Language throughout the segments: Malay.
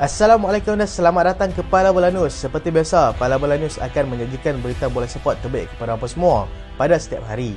Assalamualaikum dan selamat datang ke Pala Bola News. Seperti biasa, Pala Bola News akan menyajikan berita bola sepak terbaik kepada anda semua pada setiap hari.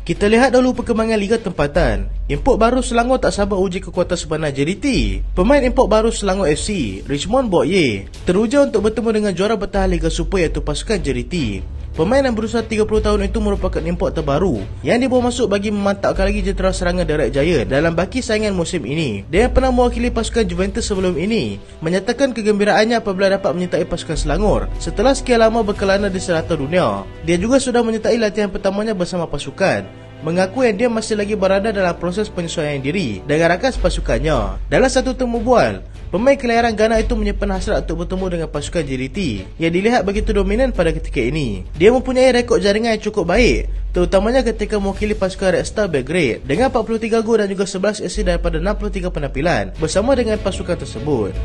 Kita lihat dulu perkembangan Liga Tempatan. Import baru Selangor tak sabar uji kekuatan sebenar JDT. Pemain import baru Selangor FC, Richmond Boye, teruja untuk bertemu dengan juara bertahan Liga Super iaitu pasukan JDT. Pemain yang berusia 30 tahun itu merupakan import terbaru yang dibawa masuk bagi memantapkan lagi jentera serangan Direct Giant dalam baki saingan musim ini. Dia yang pernah mewakili pasukan Juventus sebelum ini menyatakan kegembiraannya apabila dapat menyertai pasukan Selangor setelah sekian lama berkelana di serata dunia. Dia juga sudah menyertai latihan pertamanya bersama pasukan, mengaku yang dia masih lagi berada dalam proses penyesuaian diri dengan rakan pasukannya. Dalam satu temu bual, pemain kelahiran Ghana itu menyimpan hasrat untuk bertemu dengan pasukan JDT yang dilihat begitu dominan pada ketika ini. Dia mempunyai rekod jaringan yang cukup baik, terutamanya ketika mewakili pasukan Red Star Belgrade dengan 43 gol dan juga 11 assist daripada 63 penampilan bersama dengan pasukan tersebut.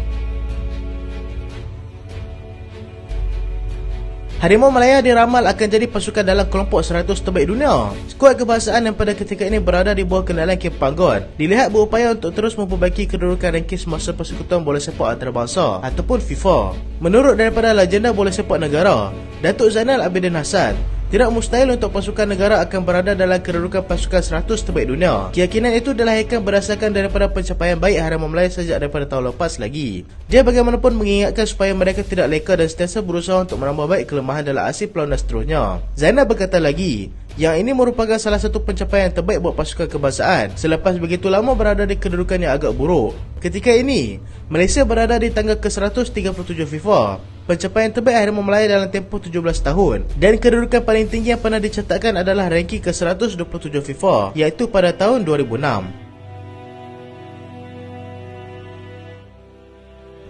Harimau Malaya diramal akan jadi pasukan dalam kelompok 100 terbaik dunia. Skuad kebangsaan yang pada ketika ini berada di bawah kendalian Kim Panggon dilihat berupaya untuk terus memperbaiki kedudukan ranking semasa Persekutuan Bola Sepak Antarabangsa ataupun FIFA. Menurut daripada legenda bola sepak negara, Datuk Zainal Abidin Hassan, tidak mustahil untuk pasukan negara akan berada dalam kedudukan pasukan 100 terbaik dunia. Keyakinan itu dilahirkan berdasarkan daripada pencapaian baik Harimau Malaya sejak daripada tahun lepas lagi. Dia bagaimanapun mengingatkan supaya mereka tidak leka dan sentiasa berusaha untuk menambah baik kelemahan dalam aksi peluang dan seterusnya. Zainal berkata lagi, yang ini merupakan salah satu pencapaian terbaik buat pasukan kebangsaan selepas begitu lama berada di kedudukan yang agak buruk. Ketika ini, Malaysia berada di tangga ke-137 FIFA. Pencapaian terbaik Harimau Malaya dalam tempoh 17 tahun dan kedudukan paling tinggi yang pernah dicatatkan adalah ranking ke-127 FIFA iaitu pada tahun 2006.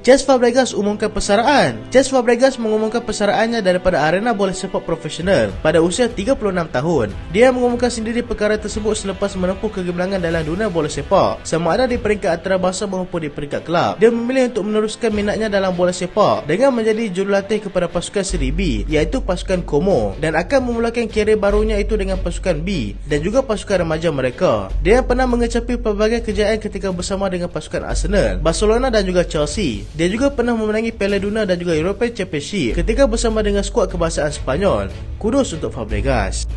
Cesc Fabregas umumkan persaraan. Cesc Fabregas mengumumkan persaraannya daripada arena bola sepak profesional pada usia 36 tahun. Dia mengumumkan sendiri perkara tersebut selepas menempuh kegemilangan dalam dunia bola sepak, sama ada di peringkat antarabangsa maupun di peringkat kelab. Dia memilih untuk meneruskan minatnya dalam bola sepak dengan menjadi jurulatih kepada pasukan Seri B iaitu pasukan Como dan akan memulakan kerjaya barunya itu dengan pasukan B dan juga pasukan remaja mereka. Dia pernah mengecapi pelbagai kejayaan ketika bersama dengan pasukan Arsenal, Barcelona dan juga Chelsea. Dia juga pernah memenangi Piala Dunia dan juga European Championship ketika bersama dengan skuad kebangsaan Sepanyol. Kudos untuk Fabregas.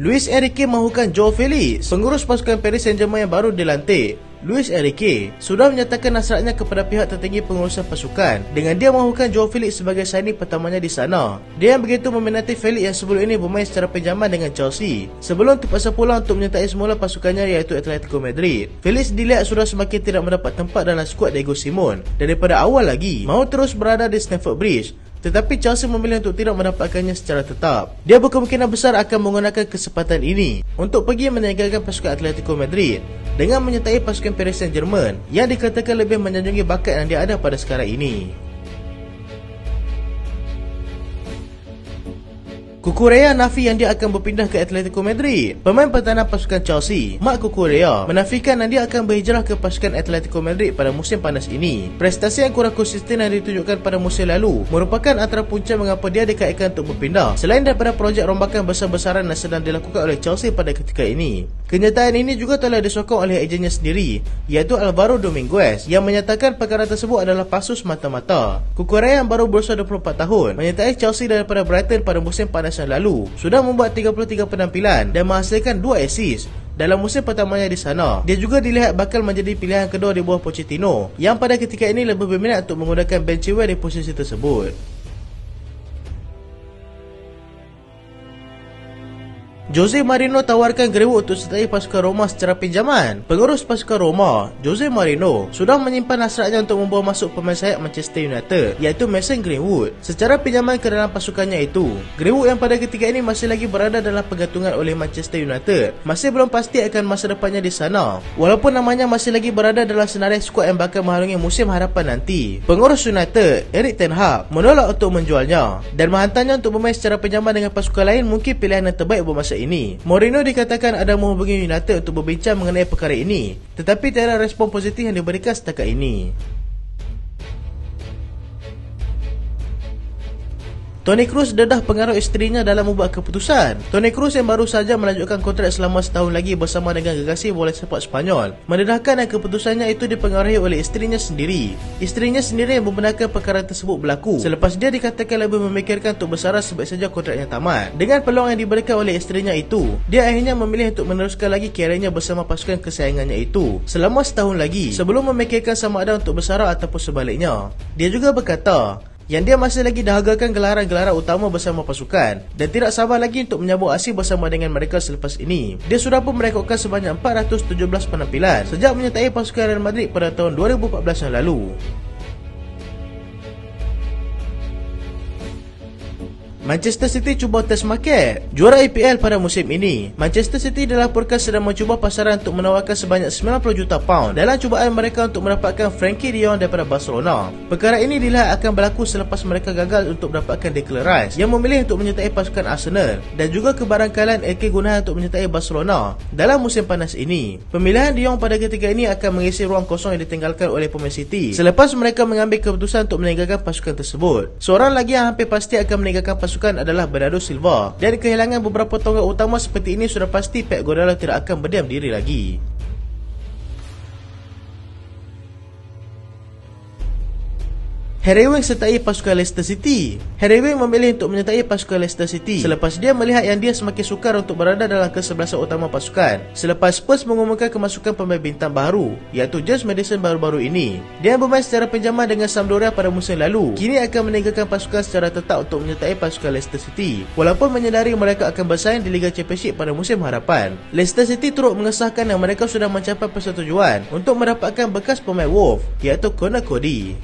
Luis Enrique mahukan Joao Felix. Pengurus pasukan Paris Saint-Germain yang baru dilantik, Luis Enrique, sudah menyatakan hasratnya kepada pihak tertinggi pengurusan pasukan dengan dia mahukan Joao Felix sebagai signing pertamanya di sana. Dia yang begitu meminati Felix yang sebelum ini bermain secara pinjaman dengan Chelsea sebelum terpaksa pulang untuk menyertai semula pasukannya iaitu Atletico Madrid. Felix dilihat sudah semakin tidak mendapat tempat dalam skuad Diego Simon daripada awal lagi, mahu terus berada di Stamford Bridge. Tetapi Chelsea memilih untuk tidak mendapatkannya secara tetap. Dia berkemungkinan besar akan menggunakan kesempatan ini untuk pergi meniagakan pasukan Atletico Madrid dengan menyertai pasukan Paris Saint-Germain yang dikatakan lebih menjanjungi bakat yang dia ada pada sekarang ini. Cucurella nafi yang dia akan berpindah ke Atletico Madrid. Pemain pertahanan pasukan Chelsea, Marc Cucurella, menafikan yang dia akan berhijrah ke pasukan Atletico Madrid pada musim panas ini. Prestasi yang kurang konsisten yang ditunjukkan pada musim lalu merupakan antara punca mengapa dia dikaitkan untuk berpindah, selain daripada projek rombakan besar-besaran yang sedang dilakukan oleh Chelsea pada ketika ini. Kenyataan ini juga telah disokong oleh ejennya sendiri iaitu Alvaro Dominguez yang menyatakan perkara tersebut adalah palsu semata-mata. Cucurella yang baru berusia 24 tahun menyertai Chelsea daripada Brighton pada musim panas yang lalu sudah membuat 33 penampilan dan menghasilkan 2 assist dalam musim pertamanya di sana. Dia juga dilihat bakal menjadi pilihan kedua di bawah Pochettino yang pada ketika ini lebih berminat untuk menggunakan Ben Chilwell di posisi tersebut. Jose Mourinho tawarkan Greenwood untuk sertai pasukan Roma secara pinjaman. Pengurus pasukan Roma, Jose Mourinho, sudah menyimpan hasratnya untuk membawa masuk pemain sayap Manchester United iaitu Mason Greenwood secara pinjaman ke dalam pasukannya itu. Greenwood yang pada ketika ini masih lagi berada dalam pergantungan oleh Manchester United masih belum pasti akan masa depannya di sana, walaupun namanya masih lagi berada dalam senarai skuad yang bakal mengharungi musim harapan nanti. Pengurus United, Erik ten Hag, menolak untuk menjualnya dan menghantarnya untuk bermain secara pinjaman dengan pasukan lain mungkin pilihan yang terbaik buat masa ini. Mourinho dikatakan ada menghubungi United untuk berbincang mengenai perkara ini, tetapi tiada respon positif yang diberikan setakat ini. Toni Kroos dedah pengaruh isterinya dalam membuat keputusan. Toni Kroos yang baru saja melanjutkan kontrak selama setahun lagi bersama dengan gegasi bola sepak Spanyol mendedahkan dan keputusannya itu dipengaruhi oleh isterinya sendiri. Isterinya sendiri yang membenarkan perkara tersebut berlaku selepas dia dikatakan lebih memikirkan untuk bersara sebaik saja kontraknya tamat. Dengan peluang yang diberikan oleh isterinya itu, dia akhirnya memilih untuk meneruskan lagi karirnya bersama pasukan kesayangannya itu selama setahun lagi sebelum memikirkan sama ada untuk bersara ataupun sebaliknya. Dia juga berkata yang dia masih lagi dahagakan gelaran-gelaran utama bersama pasukan dan tidak sabar lagi untuk menyambung aksi bersama dengan mereka selepas ini. Dia sudah pun merekodkan sebanyak 417 penampilan sejak menyertai pasukan Real Madrid pada tahun 2014 yang lalu. Manchester City cuba test market. Juara EPL pada musim ini, Manchester City dilaporkan sedang mencuba pasaran untuk menawarkan sebanyak 90 juta pound dalam cubaan mereka untuk mendapatkan Frankie de Jong daripada Barcelona. Perkara ini dilihat akan berlaku selepas mereka gagal untuk mendapatkan Declan Rice yang memilih untuk menyertai pasukan Arsenal dan juga kebarangkalan Eke Gundogan untuk menyertai Barcelona dalam musim panas ini. Pemilihan de Jong pada ketiga ini akan mengisi ruang kosong yang ditinggalkan oleh pemain City selepas mereka mengambil keputusan untuk meninggalkan pasukan tersebut. Seorang lagi yang hampir pasti akan meninggalkan pasukan adalah Bernardo Silva, dan kehilangan beberapa tonggak utama seperti ini sudah pasti Pep Guardiola tidak akan berdiam diri lagi. Harry Winks sertai pasukan Leicester City. Harry Winks memilih untuk menyertai pasukan Leicester City selepas dia melihat yang dia semakin sukar untuk berada dalam kesebelasan utama pasukan selepas Spurs mengumumkan kemasukan pemain bintang baru iaitu James Maddison baru-baru ini. Dia bermain secara pinjaman dengan Sampdoria pada musim lalu, kini akan meninggalkan pasukan secara tetap untuk menyertai pasukan Leicester City walaupun menyedari mereka akan bersaing di Liga Championship pada musim hadapan. Leicester City turut mengesahkan yang mereka sudah mencapai persetujuan untuk mendapatkan bekas pemain Wolves iaitu Conor Cody.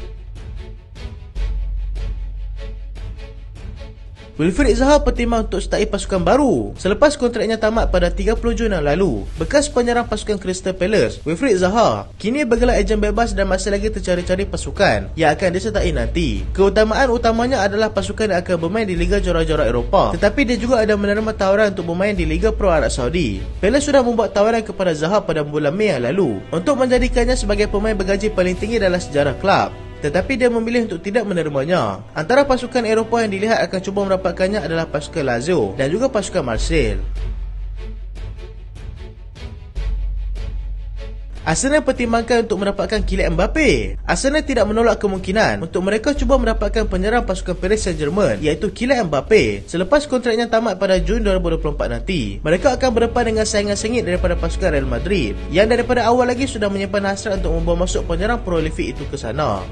Wilfried Zaha pertimbang untuk sertai pasukan baru selepas kontraknya tamat pada 30 Jun yang lalu. Bekas penyerang pasukan Crystal Palace, Wilfried Zaha kini bergelar ejen bebas dan masih lagi tercari-cari pasukan yang akan disertai nanti. Keutamaan utamanya adalah pasukan yang akan bermain di Liga Juara-Juara Eropah, tetapi dia juga ada menerima tawaran untuk bermain di Liga Pro Arab Saudi. Palace sudah membuat tawaran kepada Zaha pada bulan Mei yang lalu untuk menjadikannya sebagai pemain bergaji paling tinggi dalam sejarah kelab, tetapi dia memilih untuk tidak menerimanya. Antara pasukan Eropah yang dilihat akan cuba mendapatkannya adalah pasukan Lazio dan juga pasukan Marseille. Arsenal pertimbangkan untuk mendapatkan Kylian Mbappe. Arsenal tidak menolak kemungkinan untuk mereka cuba mendapatkan penyerang pasukan Paris Saint-Germain iaitu Kylian Mbappe selepas kontraknya tamat pada Jun 2024 nanti. Mereka akan berdepan dengan saingan sengit daripada pasukan Real Madrid yang daripada awal lagi sudah menyimpan hasrat untuk membawa masuk penyerang prolific itu ke sana.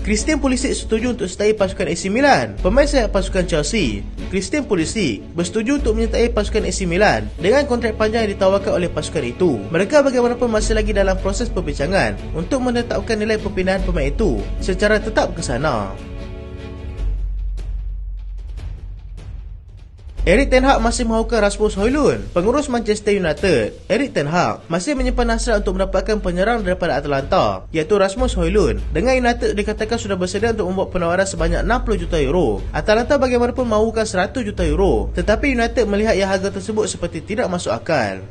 Christian Pulisic setuju untuk sertai pasukan AC Milan. Pemain sayap pasukan Chelsea, Christian Pulisic, bersetuju untuk menyertai pasukan AC Milan dengan kontrak panjang yang ditawarkan oleh pasukan itu. Mereka bagaimanapun masih lagi dalam proses perbincangan untuk menetapkan nilai perpindahan pemain itu secara tetap ke sana. Erik ten Hag masih mahukan Rasmus Højlund. Pengurus Manchester United, Erik ten Hag, masih menyimpan hasrat untuk mendapatkan penyerang daripada Atalanta iaitu Rasmus Højlund. Dengan United dikatakan sudah bersedia untuk membuat penawaran sebanyak 60 juta euro. Atalanta bagaimanapun mahukan 100 juta euro, tetapi United melihat yang harga tersebut seperti tidak masuk akal.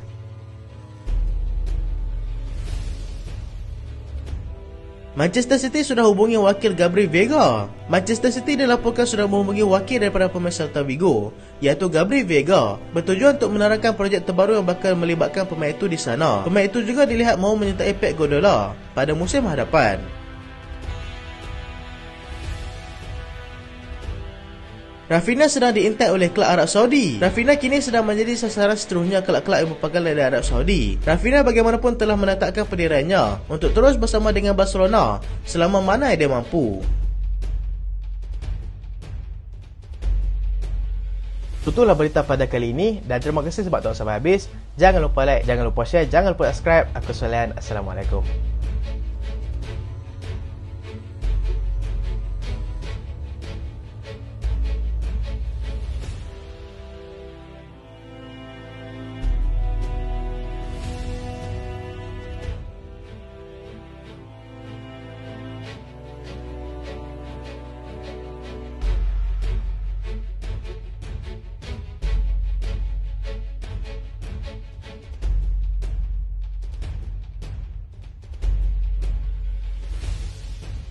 Manchester City sudah hubungi wakil Gabriel Veiga. Manchester City dilaporkan sudah menghubungi wakil daripada pemain Celta Vigo iaitu Gabriel Veiga bertujuan untuk menerangkan projek terbaru yang bakal melibatkan pemain itu di sana. Pemain itu juga dilihat mahu menyertai Pep Guardiola pada musim hadapan. Rafinha sedang diintai oleh kelab Arab Saudi. Rafinha kini sedang menjadi sasaran seterusnya kelab-kelab yang berpagal dari Arab Saudi. Rafinha bagaimanapun telah menetapkan pendiriannya untuk terus bersama dengan Barcelona selama mana dia mampu. Itulah berita pada kali ini dan terima kasih sebab tonton sampai habis. Jangan lupa like, jangan lupa share, jangan lupa subscribe. Aku Solehan. Assalamualaikum.